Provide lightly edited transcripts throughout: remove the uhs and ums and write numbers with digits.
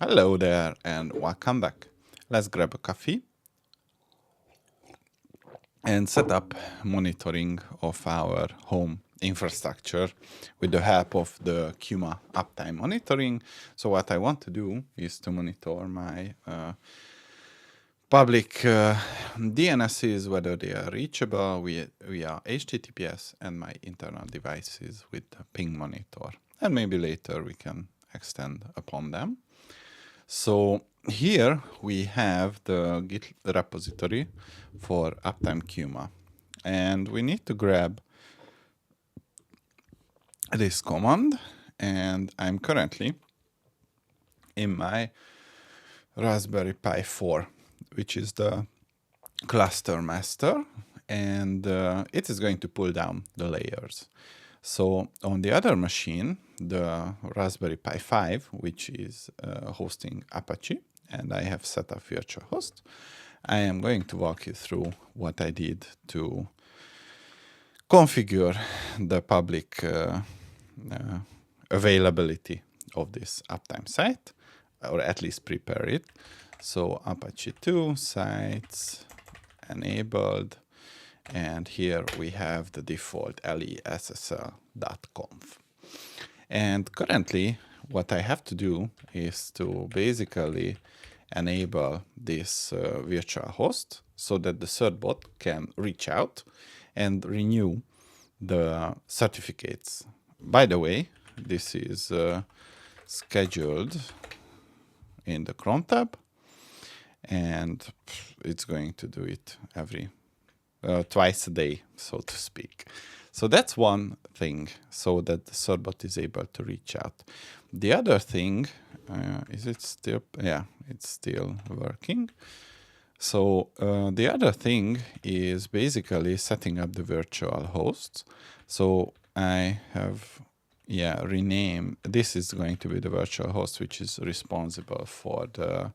Hello there and welcome back. Let's grab a coffee and set up monitoring of our home infrastructure with the help of the Kuma uptime monitoring. So what I want to do is to monitor my public DNSs, whether they are reachable via HTTPS, and my internal devices with the ping monitor. And maybe later we can extend upon them. So here we have the Git repository for uptime Kuma. And we need to grab this command. And I'm currently in my Raspberry Pi 4, which is the cluster master. And it is going to pull down the layers. So on the other machine, the Raspberry Pi 5, which is hosting Apache, and I have set up virtual host, I am going to walk you through what I did to configure the public availability of this uptime site, or at least prepare it. So Apache 2 sites enabled. And here we have the default lessl.conf. And currently, what I have to do is to basically enable this virtual host so that the certbot can reach out and renew the certificates. By the way, this is scheduled in the Chrome tab, and it's going to do it every twice a day, so to speak. So that's one thing, so that the certbot is able to reach out. The other thing, is it still? Yeah, it's still working. So the other thing is basically setting up the virtual hosts. So I have, renamed. This is going to be the virtual host, which is responsible for the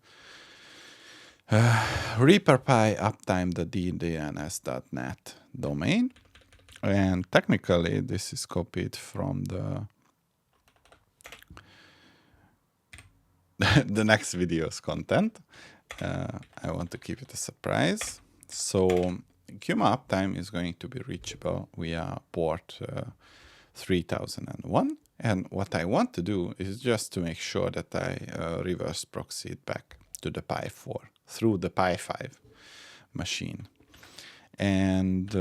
ReaperPy uptime.ddns.net domain. And technically, this is copied from the next video's content. I want to keep it a surprise. So Kuma uptime is going to be reachable via port 3001. And what I want to do is just to make sure that I reverse proxy it back to the Pi 4 through the Pi 5 machine. And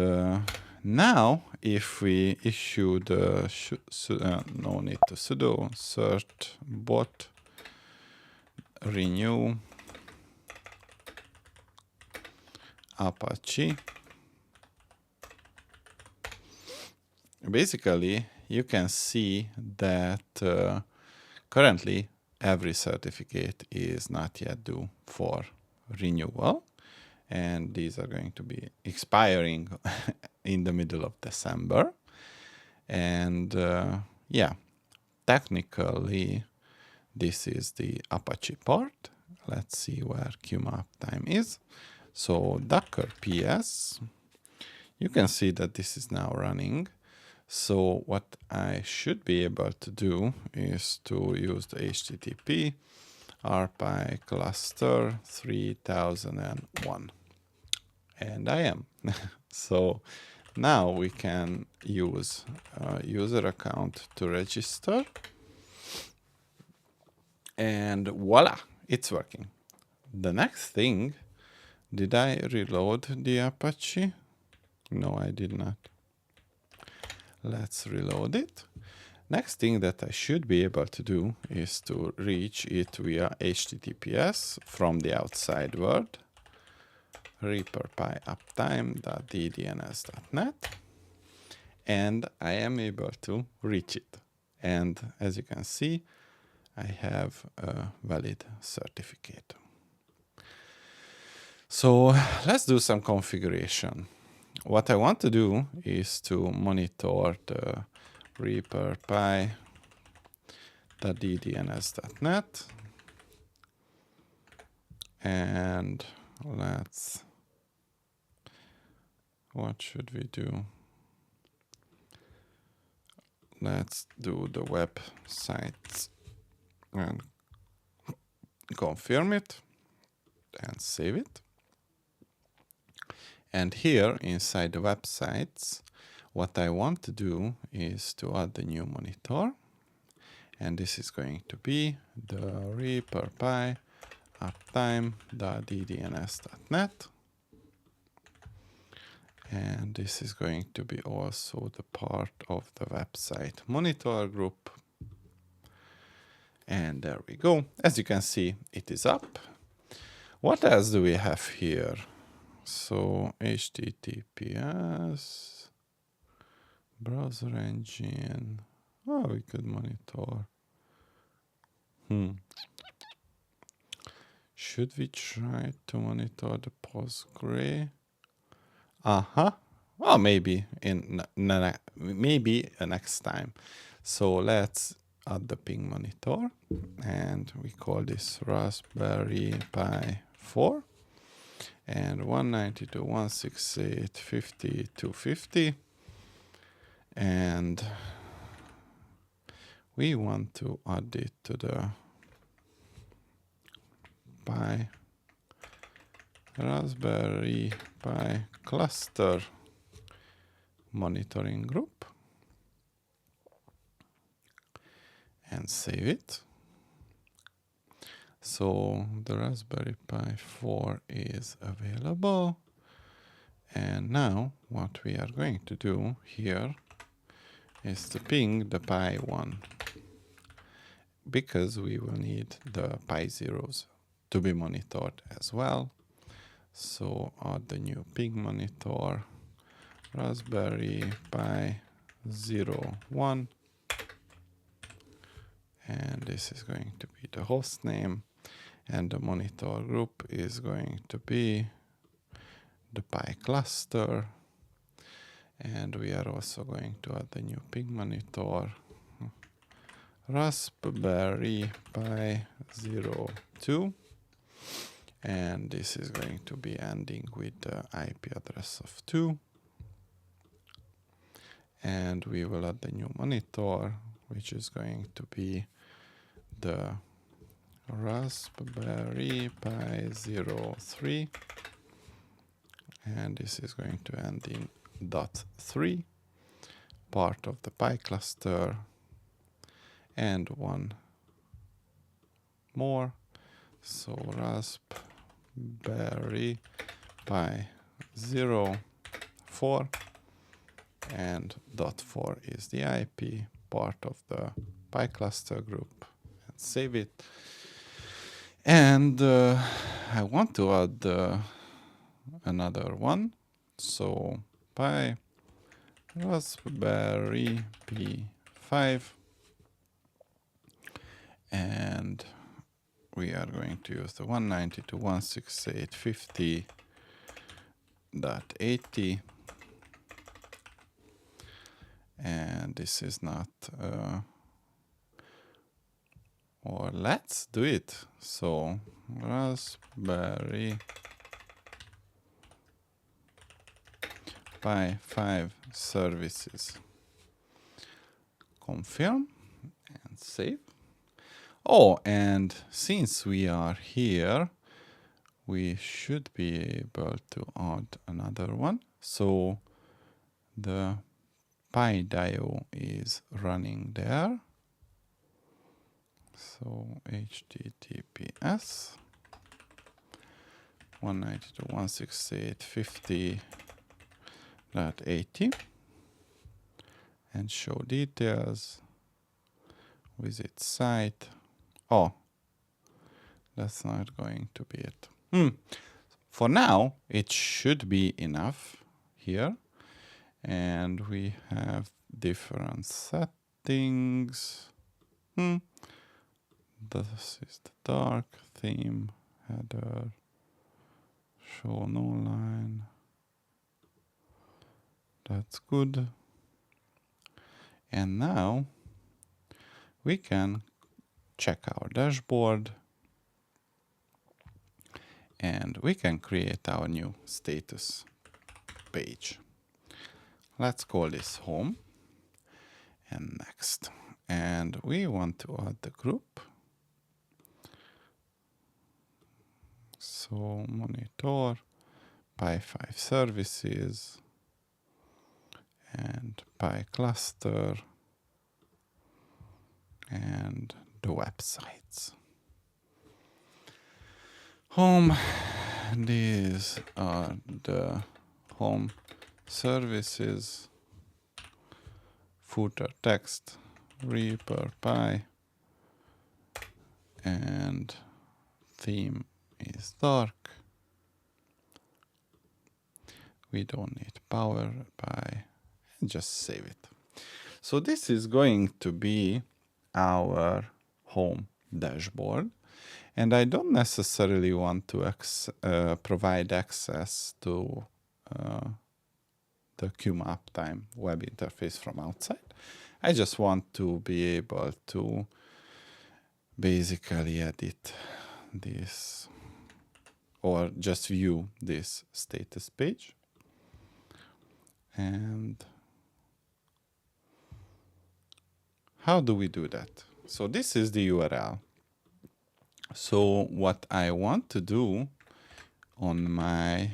now, if we issue the no need to sudo cert bot renew Apache, basically you can see that currently every certificate is not yet due for renewal, and these are going to be expiring in the middle of December. And technically this is the Apache part. Let's see where Kuma uptime is. So Docker PS, you can see that this is now running. So what I should be able to do is to use the HTTP rpy cluster 3001. And I am. So now we can use a user account to register. And voila, it's working. The next thing, did I reload the Apache? No, I did not. Let's reload it. Next thing that I should be able to do is to reach it via HTTPS from the outside world, ReaperPy uptime.ddns.net, and I am able to reach it. And as you can see, I have a valid certificate. So let's do some configuration. What I want to do is to monitor the ReaperPy.ddns.net, and what should we do? Let's do the websites and confirm it and save it. And here inside the websites, what I want to do is to add the new monitor. And this is going to be the reaper.py uptime.ddns.net. And this is going to be also the part of the website monitor group. And there we go. As you can see, it is up. What else do we have here? So HTTPS, browser engine. Oh, we could monitor. Should we try to monitor the Postgre? Well, maybe maybe next time. So let's add the ping monitor, and we call this Raspberry Pi 4 and 192.168.50.250, and we want to add it to the Pi Raspberry Pi cluster monitoring group and save it. So the Raspberry Pi 4 is available. And now what we are going to do here is to ping the Pi 1, because we will need the Pi zeros to be monitored as well. So add the new ping monitor, Raspberry Pi 01, and this is going to be the host name, and the monitor group is going to be the Pi cluster, and we are also going to add the new ping monitor, Raspberry Pi 02, and this is going to be ending with the IP address of 2. And we will add the new monitor, which is going to be the Raspberry Pi 03, and this is going to end in .3, part of the Pi cluster, and one more. So Raspberry Pi 04, and .4 is the IP, part of the Pi cluster group, and save it. And I want to add another one. So Pi Raspberry Pi5, and we are going to use the 192.168.50.80, and this is not or let's do it. So Raspberry Pi 5 services, confirm and save. Oh, and since we are here, we should be able to add another one. So the PyDio is running there. So HTTPS 192.168.50.80, and show details, visit site. Oh, that's not going to be it. For now, it should be enough here. And we have different settings. This is the dark theme, header, show no line. That's good. And now we can check our dashboard, and we can create our new status page. Let's call this home and next. And we want to add the group. So monitor, Pi5 services, and Pi cluster, and the websites. Home, these are the home services, footer text, Reaper Pi, and theme is dark. We don't need power Pi, and just save it. So this is going to be our home dashboard. And I don't necessarily want to provide access to the Kuma uptime web interface from outside. I just want to be able to basically edit this or just view this status page. And how do we do that? So this is the URL. So what I want to do on my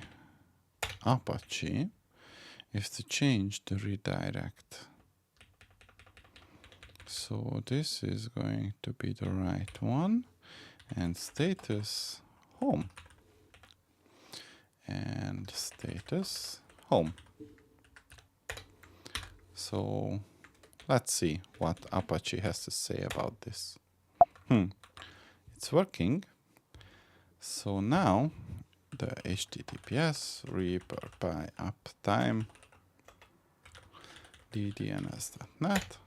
Apache is to change the redirect. So this is going to be the right one, and status home, and status home. So let's see what Apache has to say about this. It's working. So now the HTTPS Reaper Pi uptime ddns.net.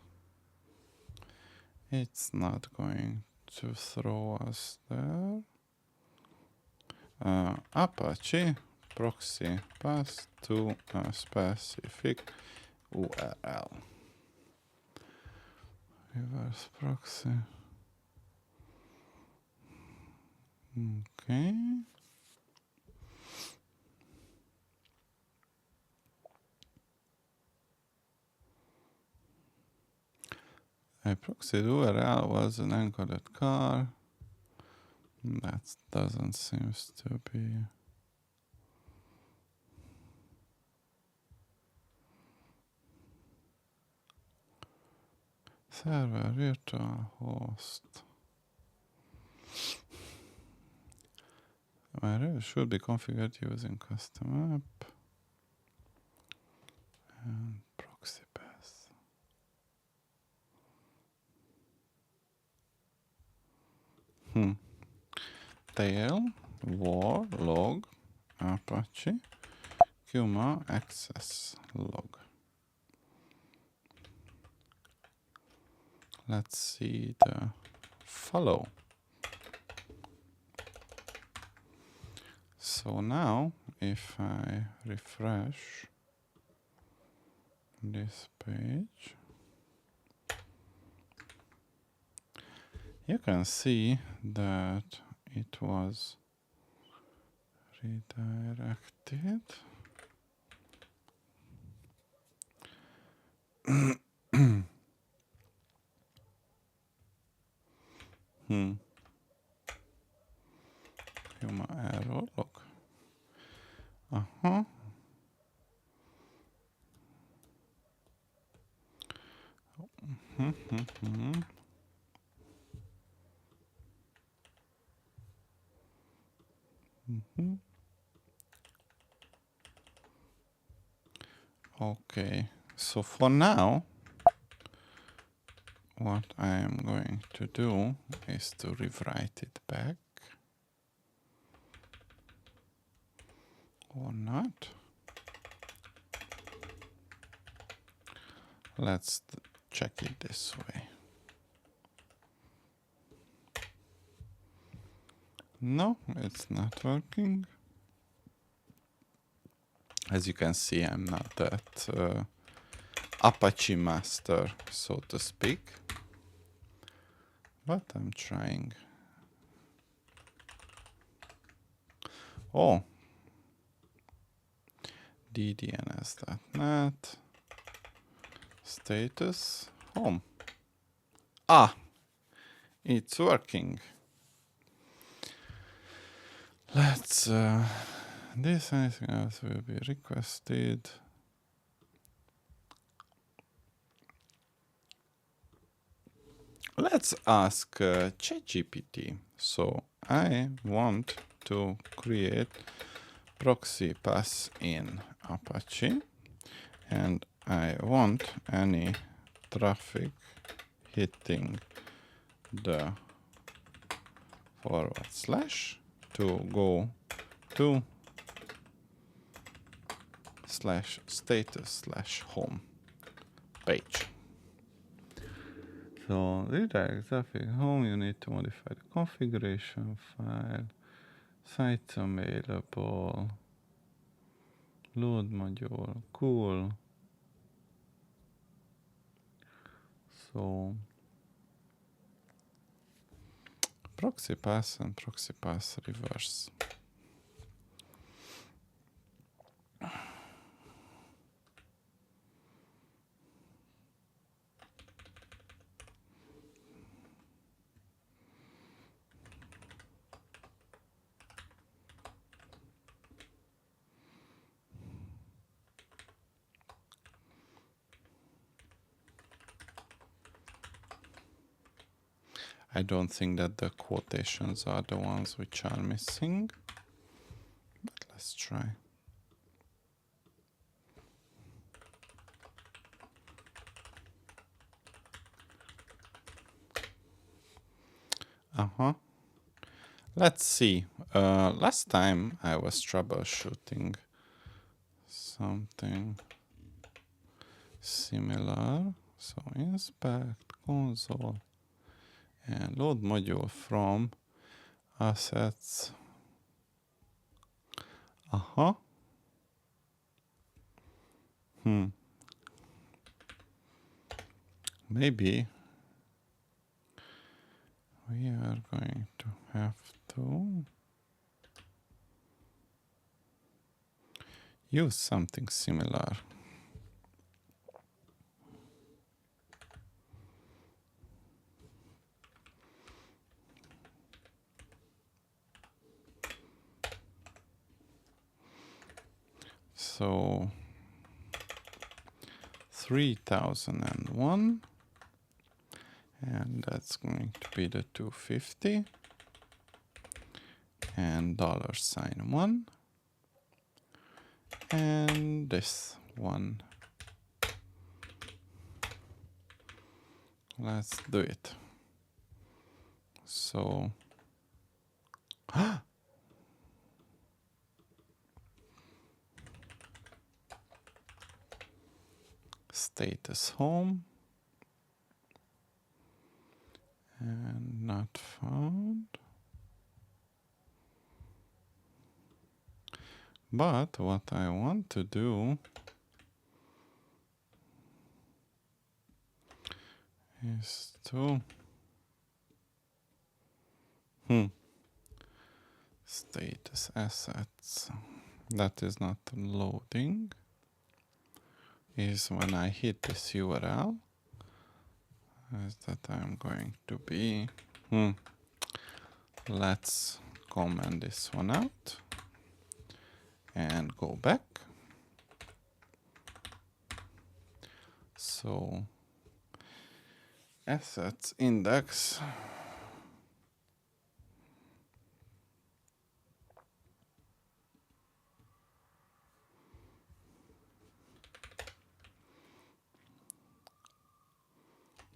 It's not going to throw us there. Apache proxy pass to a specific URL. Reverse proxy. Okay. A proxy URL was an encoded car. That doesn't seem to be. Server virtual host. It should be configured using custom app and proxy path. Tail var log Apache Kuma access log. Let's see the follow. So now if I refresh this page, you can see that it was redirected. Kuma error log. Okay, so for now, what I am going to do is to rewrite it back. Or not. Let's check it this way. No, it's not working. As you can see, I'm not that Apache master, so to speak. But I'm trying. Oh. ddns.net. Status home. Ah, it's working. Let's this, anything else will be requested. Let's ask ChatGPT. So I want to create proxy pass in Apache, and I want any traffic hitting the / to go to /status/home page. So redirect traffic home, you need to modify the configuration file, sites available, load module, cool. So proxy pass and proxy pass reverse. I don't think that the quotations are the ones which are missing, but let's try. Let's see. Last time I was troubleshooting something similar. So inspect console and load module from assets. Maybe we are going to have to use something similar. So 3001, and that's going to be the 250 and $1, and this one. Let's do it. So status home and not found. But what I want to do is to status assets. That is not loading. Is when I hit this URL, is that I'm going to be. Let's comment this one out and go back. So assets index.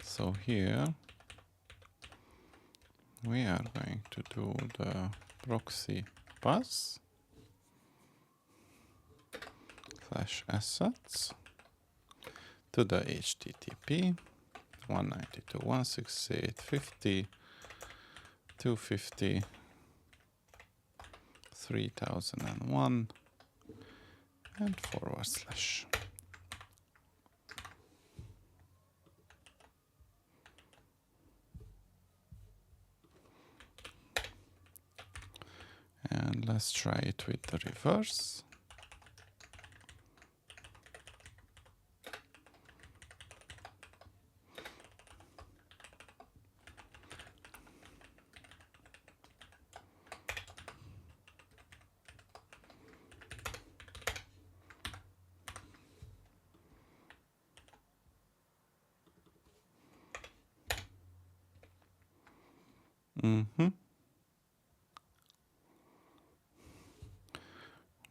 So here we are going to do the proxy pass /assets to the HTTP 192.168.50.250 3001 and /. And let's try it with the reverse.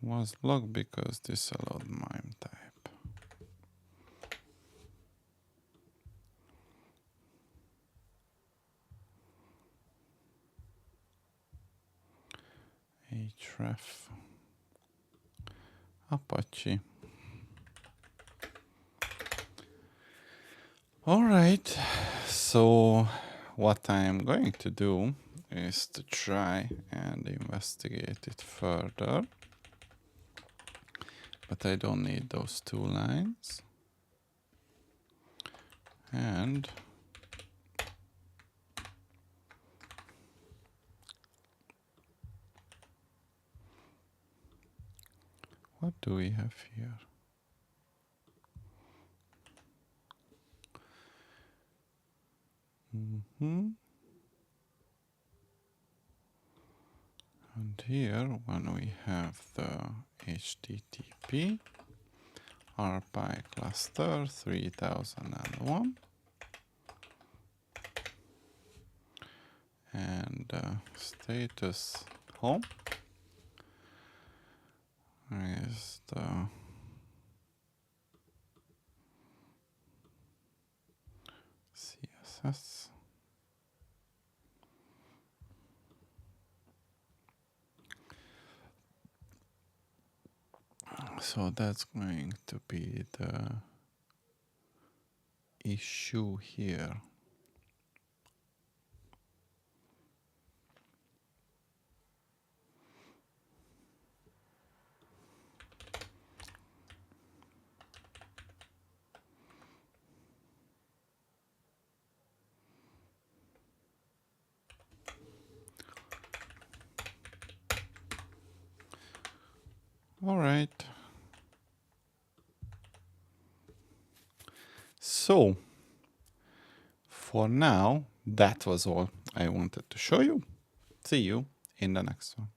Was blocked because this allowed MIME type. href apache. All right, so what I'm going to do is to try and investigate it further, but I don't need those 2 lines. And what do we have here? And here, when we have the HTTP RPi cluster 3001 and status home is the CSS. So that's going to be the issue here. All right. So for now, that was all I wanted to show you. See you in the next one.